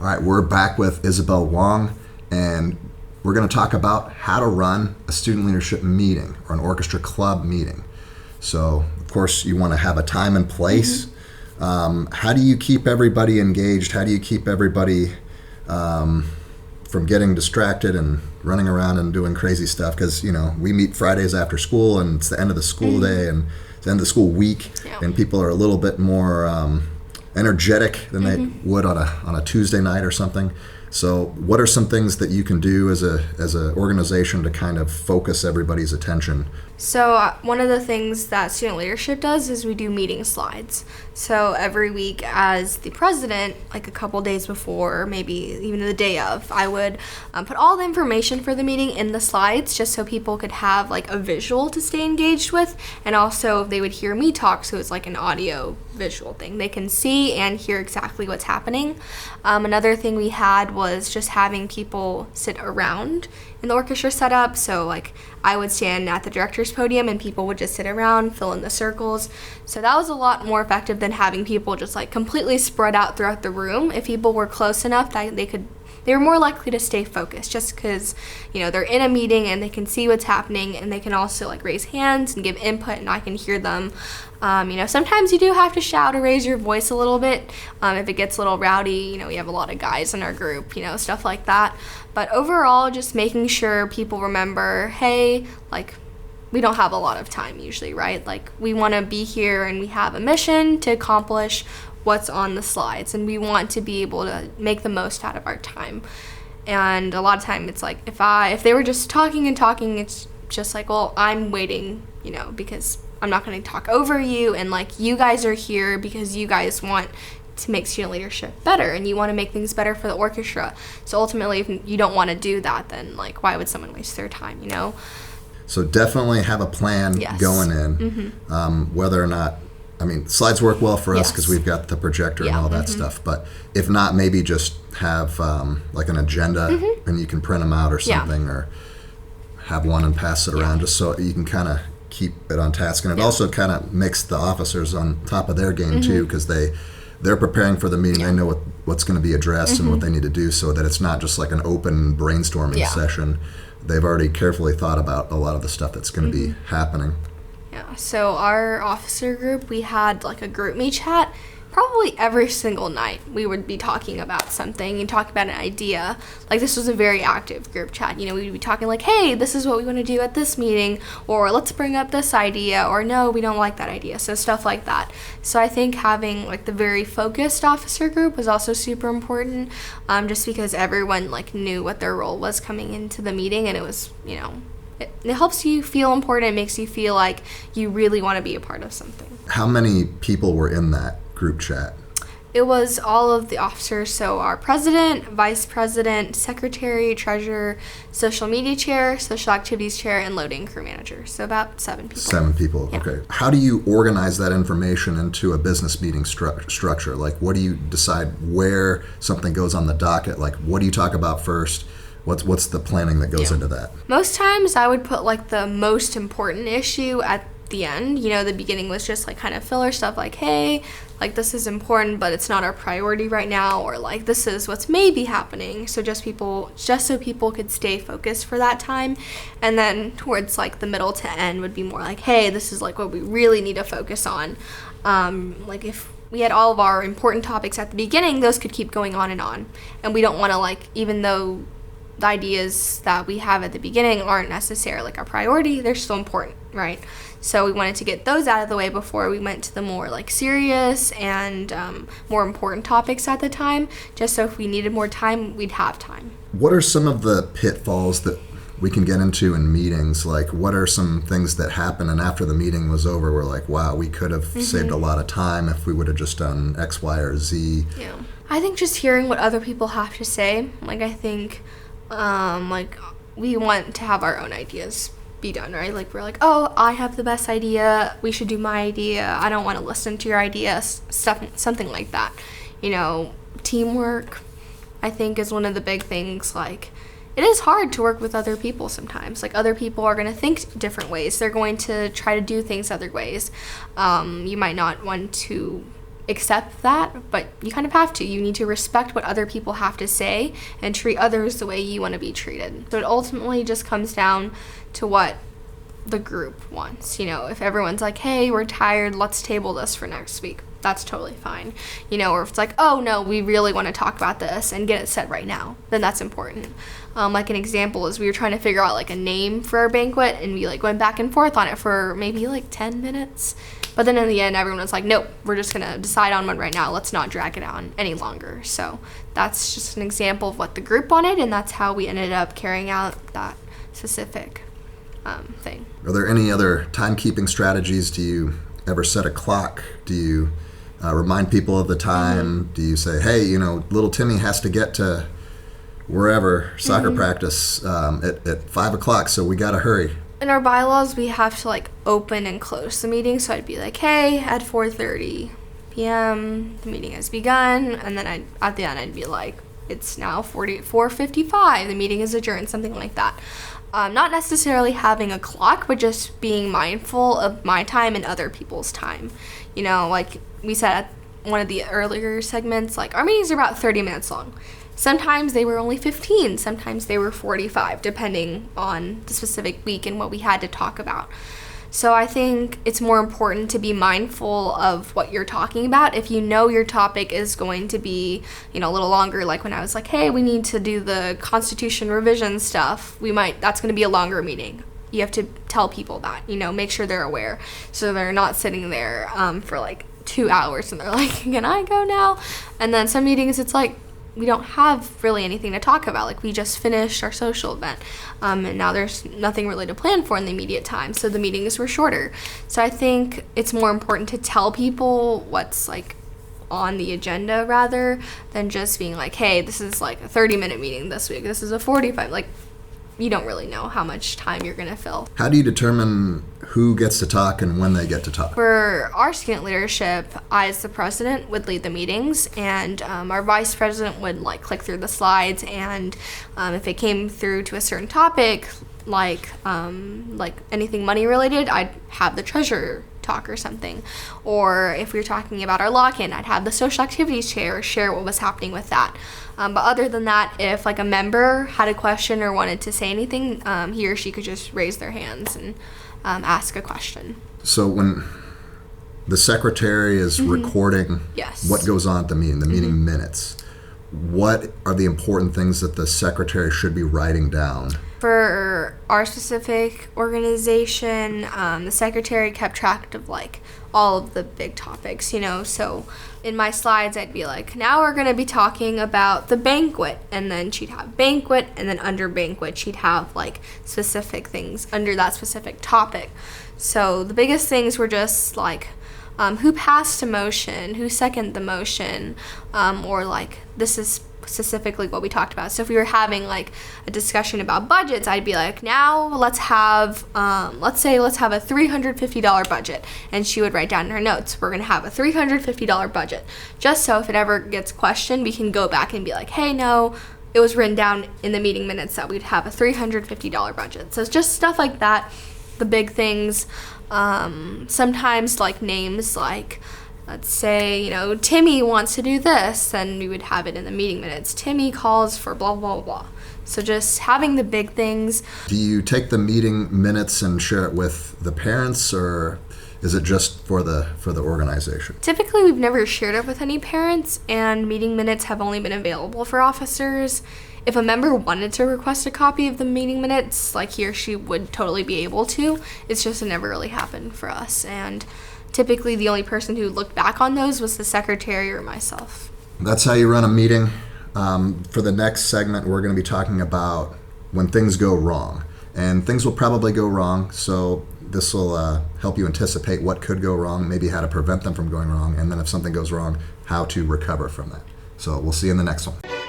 All right, we're back with Isabelle Wong, and we're going to talk about how to run a student leadership meeting or an orchestra club meeting. So, of course, you want to have a time and place. How do you keep everybody engaged? How do you keep everybody from getting distracted and running around and doing crazy stuff? Because, we meet Fridays after school, and it's the end of the school day, and it's the end of the school week, and people are a little bit more energetic than they would on a Tuesday night or something. So what are some things that you can do as a organization to kind of focus everybody's attention? So one of the things that student leadership does is we do meeting slides. So every week as the president, like a couple days before, maybe even the day of, I would put all the information for the meeting in the slides just so people could have like a visual to stay engaged with, and also they would hear me talk, so it's like an audio visual thing. They can see and hear exactly what's happening. Another thing we had was just having people sit around in the orchestra setup. So like I would stand at the director's podium and people would just sit around, fill in the circles. So that was a lot more effective than having people just like completely spread out throughout the room. If people were close enough that they were more likely to stay focused, just because they're in a meeting and they can see what's happening, and they can also like raise hands and give input, and I can hear them. Sometimes you do have to shout or raise your voice a little bit if it gets a little rowdy. We have a lot of guys in our group, stuff like that. But overall, just making sure people remember, hey, like, we don't have a lot of time usually, right? Like, we want to be here and we have a mission to accomplish what's on the slides, and we want to be able to make the most out of our time. And a lot of time it's like, if they were just talking and talking, it's just like, well, I'm waiting, because I'm not going to talk over you, and like, you guys are here because you guys want to make student leadership better, and you want to make things better for the orchestra. So ultimately, if you don't want to do that, then like, why would someone waste their time, So definitely have a plan going in, whether or not, slides work well for us because we've got the projector and all that stuff. But if not, maybe just have like an agenda and you can print them out or something, or have one and pass it around just so you can kind of keep it on task. And it also kind of makes the officers on top of their game too, because they're preparing for the meeting. They know what's going to be addressed and what they need to do, so that it's not just like an open brainstorming session. They've already carefully thought about a lot of the stuff that's going to be happening. Yeah, so our officer group, we had like a group me chat. Probably every single night we would be talking about something and talk about an idea. Like, this was a very active group chat. We'd be talking like, hey, this is what we want to do at this meeting, or let's bring up this idea, or no, we don't like that idea. So stuff like that. So I think having like the very focused officer group was also super important, just because everyone like knew what their role was coming into the meeting, and it was, it helps you feel important. It makes you feel like you really want to be a part of something. How many people were in that group chat? It was all of the officers, so our president, vice president, secretary, treasurer, social media chair, social activities chair, and loading crew manager. So about 7 people. 7 people, okay. How do you organize that information into a business meeting structure? Like, what do you decide where something goes on the docket? Like, what do you talk about first? What's the planning that goes into that? Most times I would put like the most important issue at the end. The beginning was just like kind of filler stuff like, hey, like, this is important, but it's not our priority right now, or like, this is what's maybe happening. So just so people could stay focused for that time. And then towards like the middle to end would be more like, hey, this is like what we really need to focus on. Like, if we had all of our important topics at the beginning, those could keep going on, and we don't want to, like, even though the ideas that we have at the beginning aren't necessarily like our priority, they're still important, right? So we wanted to get those out of the way before we went to the more like serious and more important topics at the time, just so if we needed more time, we'd have time. What are some of the pitfalls that we can get into in meetings? Like, what are some things that happen and after the meeting was over, we're like, wow, we could have saved a lot of time if we would have just done X, Y, or Z? Yeah. I think just hearing what other people have to say, like, I think like, we want to have our own ideas be done, right? Like, we're like, oh, I have the best idea, we should do my idea, I don't want to listen to your idea, something like that. Teamwork, I think, is one of the big things. Like, it is hard to work with other people sometimes. Like, other people are going to think different ways. They're going to try to do things other ways. You might not want to accept that, but you kind of have to. You need to respect what other people have to say and treat others the way you want to be treated. So it ultimately just comes down to what the group wants. If everyone's like, hey, we're tired, let's table this for next week, that's totally fine. Or if it's like, oh no, we really want to talk about this and get it set right now, then that's important. Like an example is we were trying to figure out like a name for our banquet, and we like went back and forth on it for maybe like 10 minutes. But then in the end, everyone was like, nope, we're just going to decide on one right now. Let's not drag it on any longer. So that's just an example of what the group wanted, and that's how we ended up carrying out that specific thing. Are there any other timekeeping strategies? Do you ever set a clock? Do you remind people of the time? Do you say, hey, little Timmy has to get to wherever, soccer practice at 5 o'clock, so we got to hurry? In our bylaws, we have to like open and close the meeting. So I'd be like, hey, at 4:30 p.m. the meeting has begun, and then at the end I'd be like, it's now 4:55, the meeting is adjourned, something like that. Not necessarily having a clock, but just being mindful of my time and other people's time. Like we said at one of the earlier segments, like our meetings are about 30 minutes long. Sometimes they were only 15, sometimes they were 45, depending on the specific week and what we had to talk about. So I think it's more important to be mindful of what you're talking about. If you know your topic is going to be, a little longer, like when I was like, hey, we need to do the Constitution revision stuff, that's going to be a longer meeting. You have to tell people that, make sure they're aware, so they're not sitting there for like 2 hours and they're like, can I go now? And then some meetings, it's like, we don't have really anything to talk about. Like we just finished our social event, and now there's nothing really to plan for in the immediate time, so the meetings were shorter. So I think it's more important to tell people what's like on the agenda rather than just being like, hey, this is like a 30-minute meeting this week, this is a 45. Like you don't really know how much time you're going to fill. How do you determine who gets to talk and when they get to talk? For our student leadership, I as the president would lead the meetings, and our vice president would like click through the slides, and if it came through to a certain topic, like anything money related, I'd have the treasurer talk or something. Or if we were talking about our lock-in, I'd have the social activities chair share what was happening with that. But other than that, if like a member had a question or wanted to say anything, he or she could just raise their hands and ask a question. So when the secretary is recording Yes. what goes on at the meeting minutes, what are the important things that the secretary should be writing down? For our specific organization, the secretary kept track of like all of the big topics, so in my slides I'd be like, now we're going to be talking about the banquet, and then she'd have banquet, and then under banquet she'd have like specific things under that specific topic. So the biggest things were just like who passed a motion, who seconded the motion, or like this is specifically what we talked about. So if we were having like a discussion about budgets, I'd be like, now let's have let's have a $350 budget, and she would write down in her notes, we're gonna have a $350 budget, just so if it ever gets questioned, we can go back and be like, hey, no, it was written down in the meeting minutes that we'd have a $350 budget. So it's just stuff like that, the big things. Sometimes like names, like let's say, Timmy wants to do this, and we would have it in the meeting minutes. Timmy calls for blah, blah, blah. So just having the big things. Do you take the meeting minutes and share it with the parents, or is it just for the organization? Typically, we've never shared it with any parents, and meeting minutes have only been available for officers. If a member wanted to request a copy of the meeting minutes, like he or she would totally be able to. It's just it never really happened for us, and typically the only person who looked back on those was the secretary or myself. That's how you run a meeting. For the next segment, we're going to be talking about when things go wrong. And things will probably go wrong, so this will help you anticipate what could go wrong, maybe how to prevent them from going wrong, and then if something goes wrong, how to recover from that. So we'll see you in the next one.